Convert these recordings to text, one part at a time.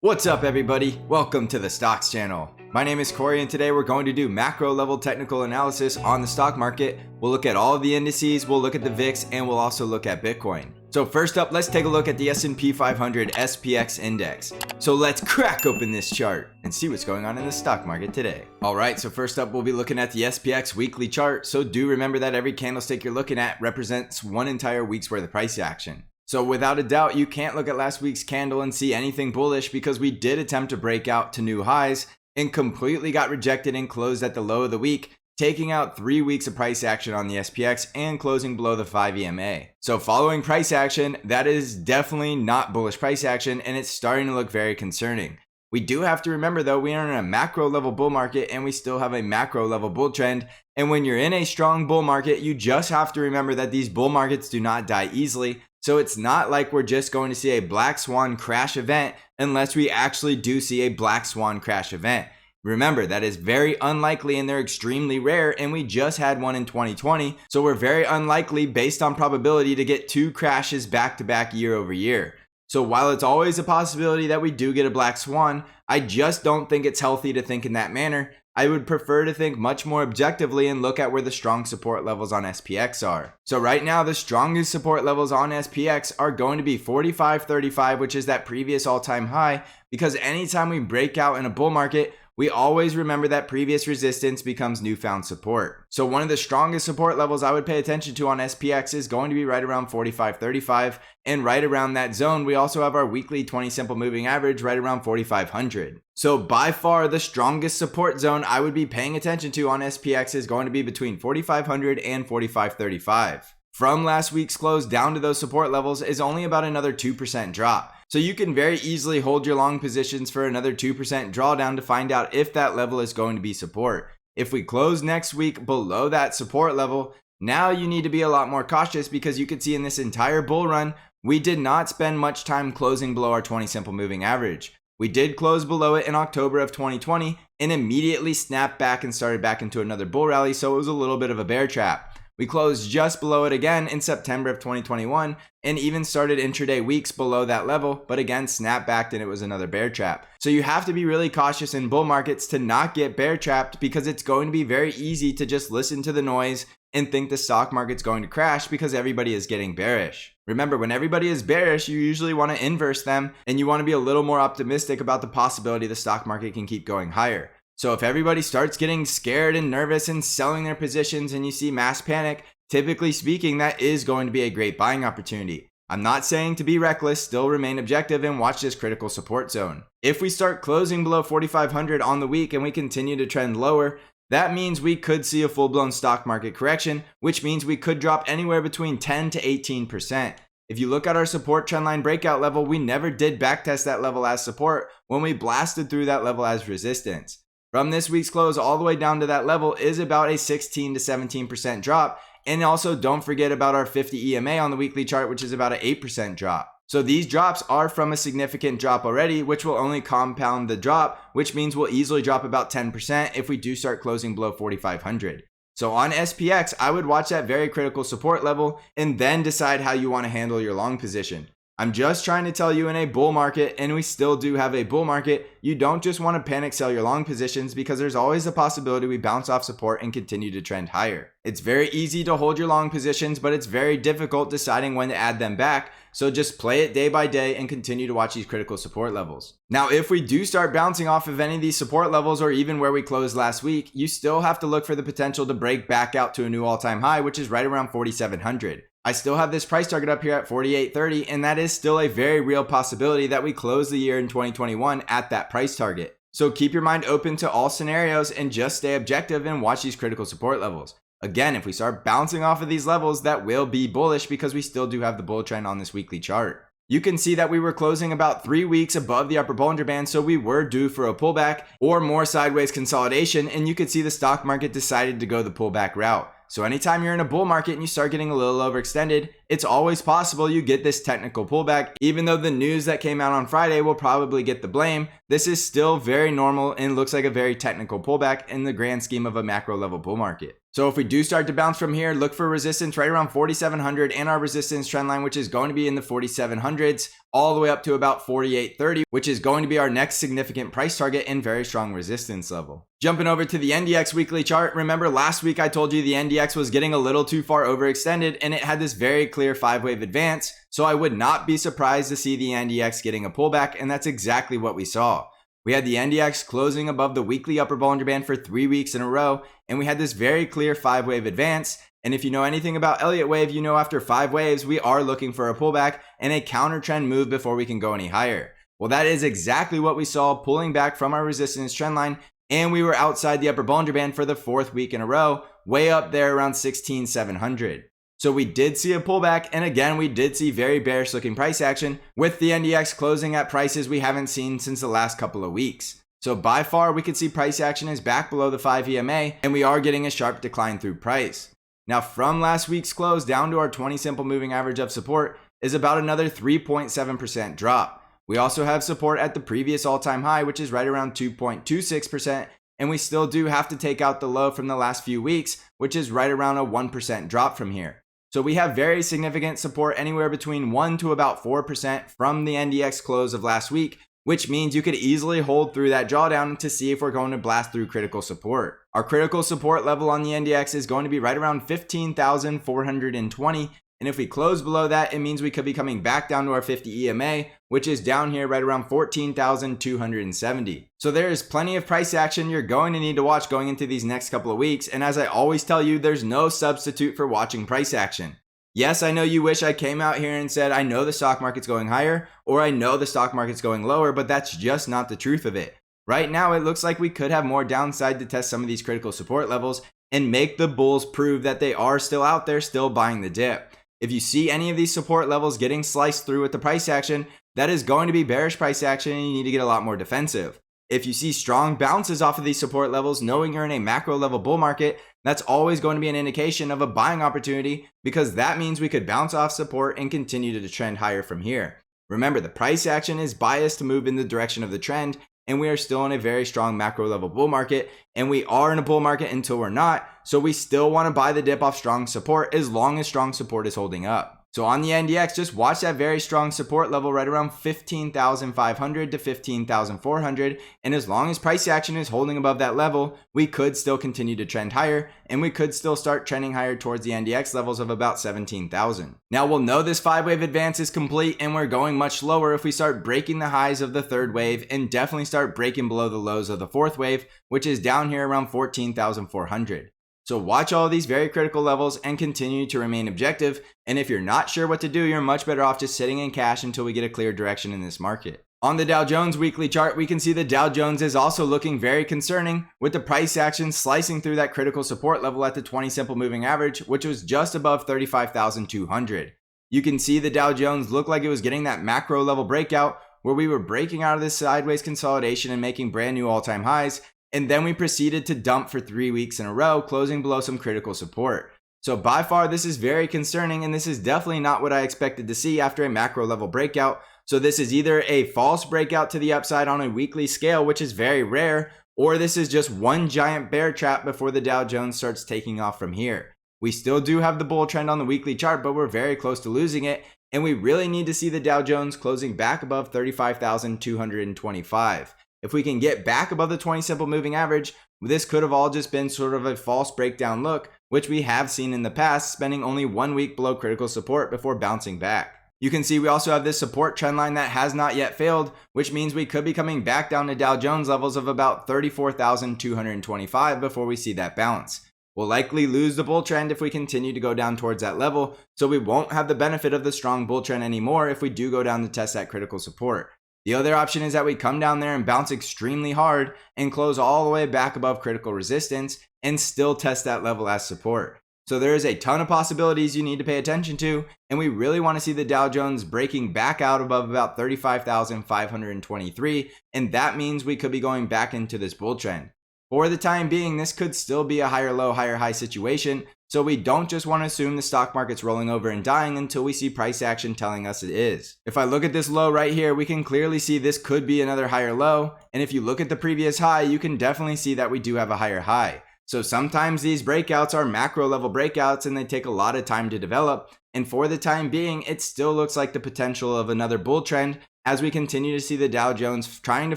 What's up everybody? Welcome to the Stocks channel. My name is Corey and today we're going to do macro level technical analysis on the stock market. We'll look at all of the indices, we'll look at the VIX, and we'll also look at Bitcoin. So first up, let's take a look at the S&P 500 SPX index. So let's crack open this chart and see what's going on in the stock market today. Alright, so first up we'll be looking at the SPX weekly chart. So do remember that every candlestick you're looking at represents one entire week's worth of price action. So without a doubt, you can't look at last week's candle and see anything bullish because we did attempt to break out to new highs and completely got rejected and closed at the low of the week, taking out 3 weeks of price action on the SPX and closing below the 5 EMA. So following price action, that is definitely not bullish price action and it's starting to look very concerning. We do have to remember though, we are in a macro level bull market and we still have a macro level bull trend. And when you're in a strong bull market, you just have to remember that these bull markets do not die easily. So it's not like we're just going to see a black swan crash event unless we actually do see a black swan crash event. Remember, that is very unlikely and they're extremely rare, and we just had one in 2020. So we're very unlikely based on probability to get 2 crashes back to back year over year. So while it's always a possibility that we do get a black swan, I just don't think it's healthy to think in that manner. I would prefer to think much more objectively and look at where the strong support levels on SPX are. So right now, the strongest support levels on SPX are going to be 45.35, which is that previous all-time high, because anytime we break out in a bull market, we always remember that previous resistance becomes newfound support. So one of the strongest support levels I would pay attention to on SPX is going to be right around 45.35, and right around that zone, we also have our weekly 20 simple moving average right around 4,500. So by far the strongest support zone I would be paying attention to on SPX is going to be between 4,500 and 45.35. From last week's close down to those support levels is only about another 2% drop. So you can very easily hold your long positions for another 2% drawdown to find out if that level is going to be support. If we close next week below that support level, now you need to be a lot more cautious, because you can see in this entire bull run, we did not spend much time closing below our 20 simple moving average. We did close below it in October of 2020 and immediately snapped back and started back into another bull rally, so it was a little bit of a bear trap. We closed just below it again in September of 2021 and even started intraday weeks below that level, but again snapped back and it was another bear trap. So you have to be really cautious in bull markets to not get bear trapped, because it's going to be very easy to just listen to the noise and think the stock market's going to crash because everybody is getting bearish. Remember, when everybody is bearish, you usually want to inverse them and you want to be a little more optimistic about the possibility the stock market can keep going higher. So if everybody starts getting scared and nervous and selling their positions and you see mass panic, typically speaking, that is going to be a great buying opportunity. I'm not saying to be reckless, still remain objective and watch this critical support zone. If we start closing below 4,500 on the week and we continue to trend lower, that means we could see a full-blown stock market correction, which means we could drop anywhere between 10 to 18%. If you look at our support trendline breakout level, we never did backtest that level as support when we blasted through that level as resistance. From this week's close all the way down to that level is about a 16 to 17% drop. And also don't forget about our 50 EMA on the weekly chart, which is about an 8% drop. So these drops are from a significant drop already, which will only compound the drop, which means we'll easily drop about 10% if we do start closing below 4,500. So on SPX, I would watch that very critical support level and then decide how you want to handle your long position. I'm just trying to tell you, in a bull market, and we still do have a bull market, you don't just want to panic sell your long positions, because there's always a possibility we bounce off support and continue to trend higher. It's very easy to hold your long positions, but it's very difficult deciding when to add them back. So just play it day by day and continue to watch these critical support levels. Now, if we do start bouncing off of any of these support levels or even where we closed last week, you still have to look for the potential to break back out to a new all-time high, which is right around 4,700. I still have this price target up here at 48.30, and that is still a very real possibility that we close the year in 2021 at that price target. So keep your mind open to all scenarios and just stay objective and watch these critical support levels. Again, if we start bouncing off of these levels, that will be bullish because we still do have the bull trend on this weekly chart. You can see that we were closing about 3 weeks above the upper Bollinger Band, so we were due for a pullback or more sideways consolidation, and you could see the stock market decided to go the pullback route. So anytime you're in a bull market and you start getting a little overextended, it's always possible you get this technical pullback. Even though the news that came out on Friday will probably get the blame, this is still very normal and looks like a very technical pullback in the grand scheme of a macro level bull market. So if we do start to bounce from here, look for resistance right around 4,700 and our resistance trend line, which is going to be in the 4,700s all the way up to about 4,830, which is going to be our next significant price target and very strong resistance level. Jumping over to the NDX weekly chart, remember last week I told you the NDX was getting a little too far overextended and it had this very clear 5-wave advance, so I would not be surprised to see the NDX getting a pullback, and that's exactly what we saw. We had the NDX closing above the weekly upper Bollinger Band for 3 weeks in a row, and we had this very clear 5-wave advance. And if you know anything about Elliott wave, you know after 5 waves, we are looking for a pullback and a counter trend move before we can go any higher. Well, that is exactly what we saw, pulling back from our resistance trend line, and we were outside the upper Bollinger Band for the 4th week in a row, way up there around 16,700. So we did see a pullback, and again, we did see very bearish looking price action, with the NDX closing at prices we haven't seen since the last couple of weeks. So by far, we could see price action is back below the 5 EMA, and we are getting a sharp decline through price. Now from last week's close down to our 20 simple moving average of support is about another 3.7% drop. We also have support at the previous all-time high, which is right around 2.26%, and we still do have to take out the low from the last few weeks, which is right around a 1% drop from here. So we have very significant support anywhere between 1 to about 4% from the NDX close of last week, which means you could easily hold through that drawdown to see if we're going to blast through critical support. Our critical support level on the NDX is going to be right around 15,420. And if we close below that, it means we could be coming back down to our 50 EMA, which is down here right around 14,270. So there is plenty of price action you're going to need to watch going into these next couple of weeks. And as I always tell you, there's no substitute for watching price action. Yes, I know you wish I came out here and said, I know the stock market's going higher, or I know the stock market's going lower, but that's just not the truth of it. Right now, it looks like we could have more downside to test some of these critical support levels and make the bulls prove that they are still out there, still buying the dip. If you see any of these support levels getting sliced through with the price action, that is going to be bearish price action and you need to get a lot more defensive. If you see strong bounces off of these support levels, knowing you're in a macro level bull market, that's always going to be an indication of a buying opportunity, because that means we could bounce off support and continue to trend higher from here. Remember, the price action is biased to move in the direction of the trend, and we are still in a very strong macro level bull market, and we are in a bull market until we're not, so we still want to buy the dip off strong support as long as strong support is holding up. So on the NDX, just watch that very strong support level right around 15,500 to 15,400, and as long as price action is holding above that level, we could still continue to trend higher, and we could still start trending higher towards the NDX levels of about 17,000. Now we'll know this 5-wave advance is complete, and we're going much lower if we start breaking the highs of the 3rd wave and definitely start breaking below the lows of the 4th wave, which is down here around 14,400. So watch all of these very critical levels and continue to remain objective. And if you're not sure what to do, you're much better off just sitting in cash until we get a clear direction in this market. On the Dow Jones weekly chart, we can see the Dow Jones is also looking very concerning, with the price action slicing through that critical support level at the 20 simple moving average, which was just above 35,200. You can see the Dow Jones look like it was getting that macro level breakout where we were breaking out of this sideways consolidation and making brand new all-time highs. And then we proceeded to dump for 3 weeks in a row, closing below some critical support. So by far, this is very concerning, and this is definitely not what I expected to see after a macro level breakout. So this is either a false breakout to the upside on a weekly scale, which is very rare, or this is just one giant bear trap before the Dow Jones starts taking off from here. We still do have the bull trend on the weekly chart, but we're very close to losing it, and we really need to see the Dow Jones closing back above 35,225. If we can get back above the 20 simple moving average, this could have all just been sort of a false breakdown look, which we have seen in the past, spending only 1 week below critical support before bouncing back. You can see we also have this support trend line that has not yet failed, which means we could be coming back down to Dow Jones levels of about 34,225 before we see that bounce. We'll likely lose the bull trend if we continue to go down towards that level, so we won't have the benefit of the strong bull trend anymore if we do go down to test that critical support. The other option is that we come down there and bounce extremely hard and close all the way back above critical resistance and still test that level as support. So there is a ton of possibilities you need to pay attention to, and we really want to see the Dow Jones breaking back out above about 35,523, and that means we could be going back into this bull trend. For the time being, this could still be a higher low, higher high situation, so we don't just want to assume the stock market's rolling over and dying until we see price action telling us it is. If I look at this low right here, we can clearly see this could be another higher low, and if you look at the previous high, you can definitely see that we do have a higher high. So sometimes these breakouts are macro level breakouts and they take a lot of time to develop. And for the time being, it still looks like the potential of another bull trend as we continue to see the Dow Jones trying to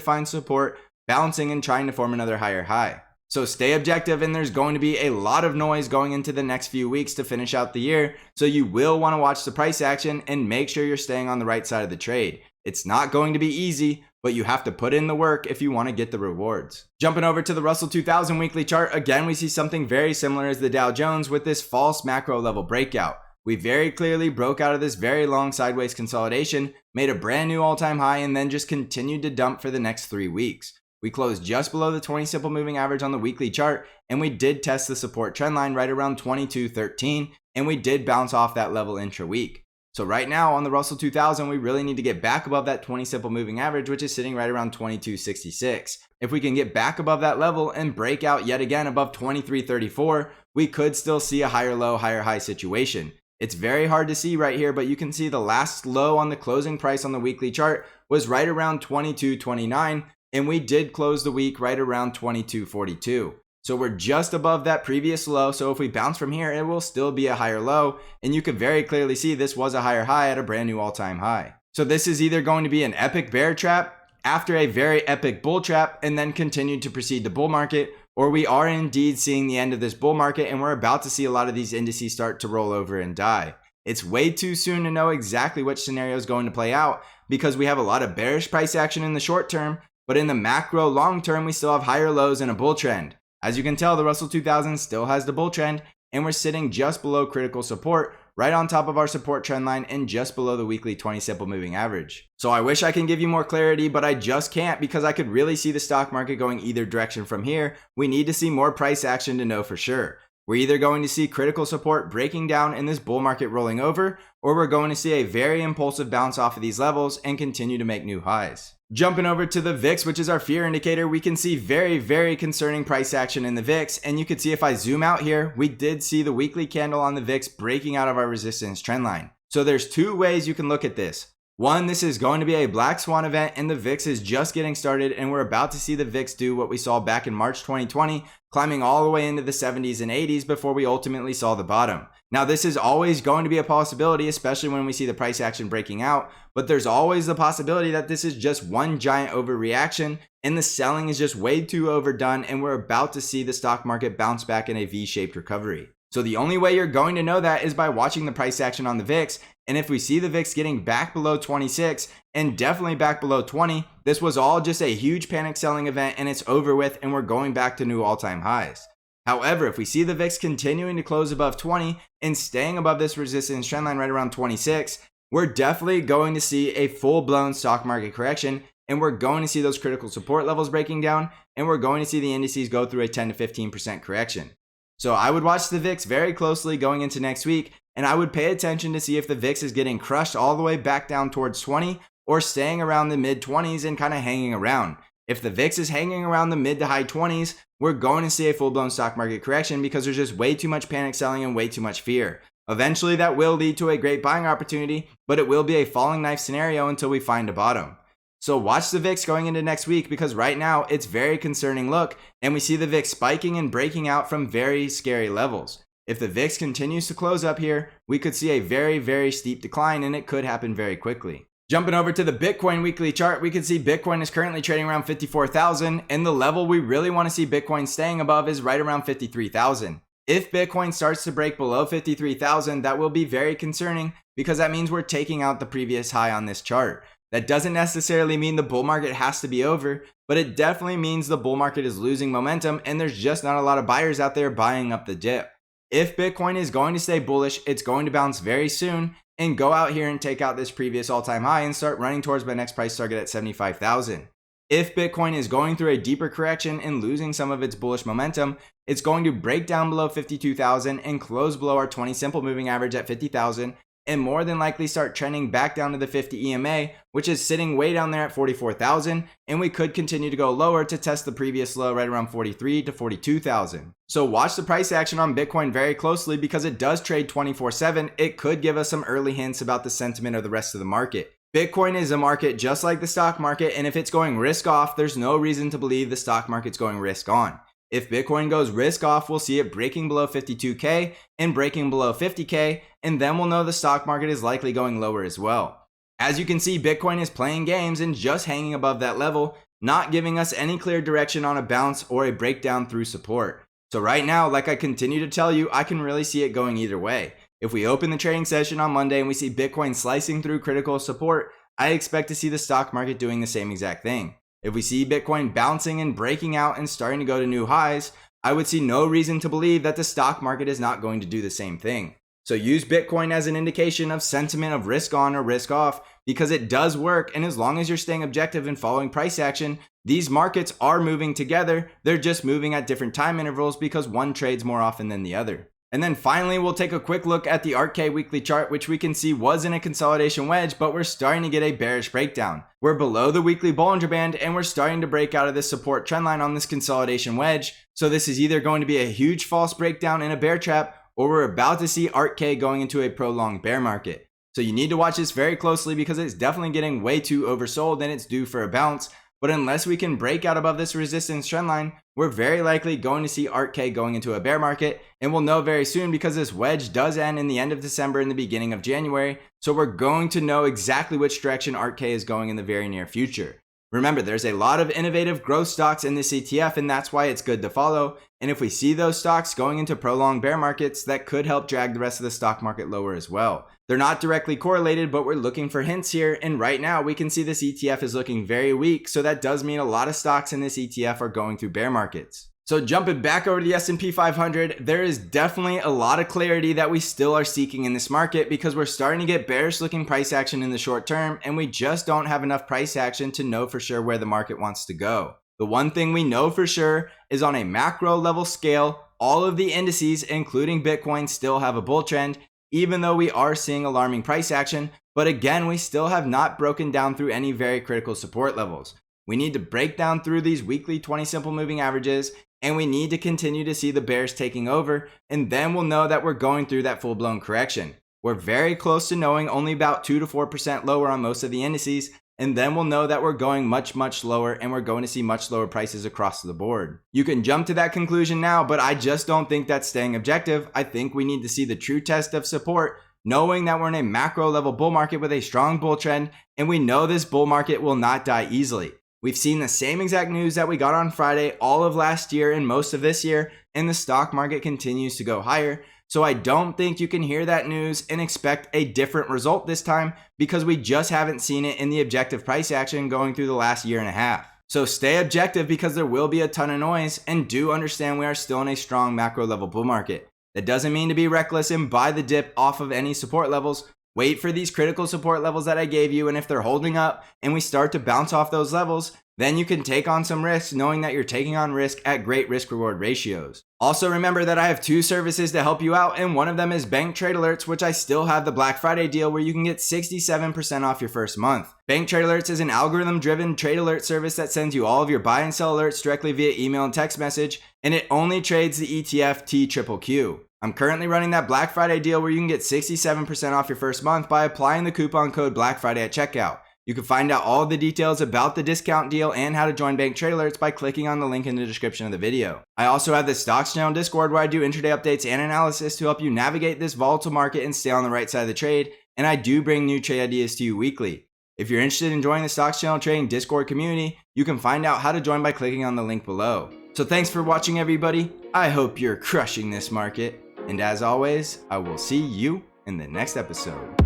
find support, bouncing and trying to form another higher high. So stay objective, and there's going to be a lot of noise going into the next few weeks to finish out the year. So you will want to watch the price action and make sure you're staying on the right side of the trade. It's not going to be easy, but you have to put in the work if you want to get the rewards. Jumping over to the Russell 2000 weekly chart, again, we see something very similar as the Dow Jones with this false macro level breakout. We very clearly broke out of this very long sideways consolidation, made a brand new all-time high, and then just continued to dump for the next 3 weeks. We closed just below the 20 simple moving average on the weekly chart, and we did test the support trend line right around 22.13, and we did bounce off that level intra-week. So right now on the Russell 2000, we really need to get back above that 20 simple moving average, which is sitting right around 22.66. If we can get back above that level and break out yet again above 23.34, we could still see a higher low, higher high situation. It's very hard to see right here, but you can see the last low on the closing price on the weekly chart was right around 22.29, and we did close the week right around 22.42. So we're just above that previous low. So if we bounce from here, it will still be a higher low. And you can very clearly see this was a higher high at a brand new all-time high. So this is either going to be an epic bear trap after a very epic bull trap and then continue to proceed to bull market, or we are indeed seeing the end of this bull market and we're about to see a lot of these indices start to roll over and die. It's way too soon to know exactly which scenario is going to play out because we have a lot of bearish price action in the short term, but in the macro long term, we still have higher lows and a bull trend. As you can tell, the Russell 2000 still has the bull trend, and we're sitting just below critical support, right on top of our support trend line and just below the weekly 20 simple moving average. So I wish I can give you more clarity, but I just can't because I could really see the stock market going either direction from here. We need to see more price action to know for sure. We're either going to see critical support breaking down and this bull market rolling over, or we're going to see a very impulsive bounce off of these levels and continue to make new highs. Jumping over to the VIX, which is our fear indicator, we can see very, very concerning price action in the VIX. And you can see if I zoom out here, we did see the weekly candle on the VIX breaking out of our resistance trend line. So there's two ways you can look at this. One, this is going to be a black swan event and the VIX is just getting started, and we're about to see the VIX do what we saw back in March 2020, climbing all the way into the 70s and 80s before we ultimately saw the bottom. Now, this is always going to be a possibility, especially when we see the price action breaking out, but there's always the possibility that this is just one giant overreaction and the selling is just way too overdone and we're about to see the stock market bounce back in a V-shaped recovery. So the only way you're going to know that is by watching the price action on the VIX. And if we see the VIX getting back below 26 and definitely back below 20, this was all just a huge panic selling event and it's over with and we're going back to new all-time highs. However, if we see the VIX continuing to close above 20 and staying above this resistance trend line right around 26, we're definitely going to see a full-blown stock market correction, and we're going to see those critical support levels breaking down, and we're going to see the indices go through a 10 to 15% correction. So I would watch the VIX very closely going into next week, and I would pay attention to see if the VIX is getting crushed all the way back down towards 20 or staying around the mid 20s and kind of hanging around. If the VIX is hanging around the mid to high 20s, we're going to see a full-blown stock market correction because there's just way too much panic selling and way too much fear. Eventually that will lead to a great buying opportunity, but it will be a falling knife scenario until we find a bottom. So watch the VIX going into next week because right now it's very concerning look and we see the VIX spiking and breaking out from very scary levels. If the VIX continues to close up here, we could see a very, very steep decline and it could happen very quickly. Jumping over to the Bitcoin weekly chart, we can see Bitcoin is currently trading around 54,000 and the level we really want to see Bitcoin staying above is right around 53,000. If Bitcoin starts to break below 53,000, that will be very concerning because that means we're taking out the previous high on this chart. That doesn't necessarily mean the bull market has to be over, but it definitely means the bull market is losing momentum and there's just not a lot of buyers out there buying up the dip. If Bitcoin is going to stay bullish, it's going to bounce very soon and go out here and take out this previous all-time high and start running towards my next price target at 75,000. If Bitcoin is going through a deeper correction and losing some of its bullish momentum, it's going to break down below 52,000 and close below our 20 simple moving average at 50,000 and more than likely start trending back down to the 50 EMA, which is sitting way down there at 44,000, and we could continue to go lower to test the previous low right around 43 to 42,000. So watch the price action on Bitcoin very closely because it does trade 24/7. It could give us some early hints about the sentiment of the rest of the market. Bitcoin is a market just like the stock market, and if it's going risk off, there's no reason to believe the stock market's going risk on. If Bitcoin goes risk off, we'll see it breaking below 52K and breaking below 50K, and then we'll know the stock market is likely going lower as well. As you can see, Bitcoin is playing games and just hanging above that level, not giving us any clear direction on a bounce or a breakdown through support. So right now, like I continue to tell you, I can really see it going either way. If we open the trading session on Monday and we see Bitcoin slicing through critical support, I expect to see the stock market doing the same exact thing. If we see Bitcoin bouncing and breaking out and starting to go to new highs, I would see no reason to believe that the stock market is not going to do the same thing. So use Bitcoin as an indication of sentiment of risk on or risk off, because it does work, and as long as you're staying objective and following price action, these markets are moving together. They're just moving at different time intervals because one trades more often than the other. And then finally, we'll take a quick look at the ARKK weekly chart, which we can see was in a consolidation wedge, but we're starting to get a bearish breakdown. We're below the weekly Bollinger Band, and we're starting to break out of this support trend line on this consolidation wedge. So this is either going to be a huge false breakdown in a bear trap, or we're about to see ARKK going into a prolonged bear market. So you need to watch this very closely because it's definitely getting way too oversold and it's due for a bounce. But unless we can break out above this resistance trend line, we're very likely going to see ARKK going into a bear market, and we'll know very soon because this wedge does end in the end of December and the beginning of January. So we're going to know exactly which direction ARKK is going in the very near future. Remember, there's a lot of innovative growth stocks in this ETF, and that's why it's good to follow. And if we see those stocks going into prolonged bear markets, that could help drag the rest of the stock market lower as well. They're not directly correlated, but we're looking for hints here. And right now we can see this ETF is looking very weak. So that does mean a lot of stocks in this ETF are going through bear markets. So jumping back over to the S&P 500, there is definitely a lot of clarity that we still are seeking in this market because we're starting to get bearish looking price action in the short term, and we just don't have enough price action to know for sure where the market wants to go. The one thing we know for sure is on a macro level scale, all of the indices, including Bitcoin, still have a bull trend, even though we are seeing alarming price action. But again, we still have not broken down through any very critical support levels. We need to break down through these weekly 20 simple moving averages, and we need to continue to see the bears taking over, and then we'll know that we're going through that full-blown correction. We're very close to knowing only about 2 to 4% lower on most of the indices, and then we'll know that we're going much lower, and we're going to see much lower prices across the board. You can jump to that conclusion now, but I just don't think that's staying objective. I think we need to see the true test of support, knowing that we're in a macro level bull market with a strong bull trend, and we know this bull market will not die easily. We've seen the same exact news that we got on Friday all of last year and most of this year, and the stock market continues to go higher. So I don't think you can hear that news and expect a different result this time because we just haven't seen it in the objective price action going through the last year and a half. So stay objective because there will be a ton of noise, and do understand we are still in a strong macro level bull market. That doesn't mean to be reckless and buy the dip off of any support levels. Wait for these critical support levels that I gave you, and if they're holding up and we start to bounce off those levels, then you can take on some risks knowing that you're taking on risk at great risk reward ratios. Also remember that I have 2 services to help you out, and one of them is Bank Trade Alerts, which I still have the Black Friday deal where you can get 67% off your first month. Bank Trade Alerts is an algorithm driven trade alert service that sends you all of your buy and sell alerts directly via email and text message, and it only trades the ETF TQQQ. I'm currently running that Black Friday deal where you can get 67% off your first month by applying the coupon code Black Friday at checkout. You can find out all the details about the discount deal and how to join Bank Trade Alerts by clicking on the link in the description of the video. I also have the Stocks Channel Discord where I do intraday updates and analysis to help you navigate this volatile market and stay on the right side of the trade, and I do bring new trade ideas to you weekly. If you're interested in joining the Stocks Channel Trading Discord community, you can find out how to join by clicking on the link below. So thanks for watching, everybody. I hope you're crushing this market. And as always, I will see you in the next episode.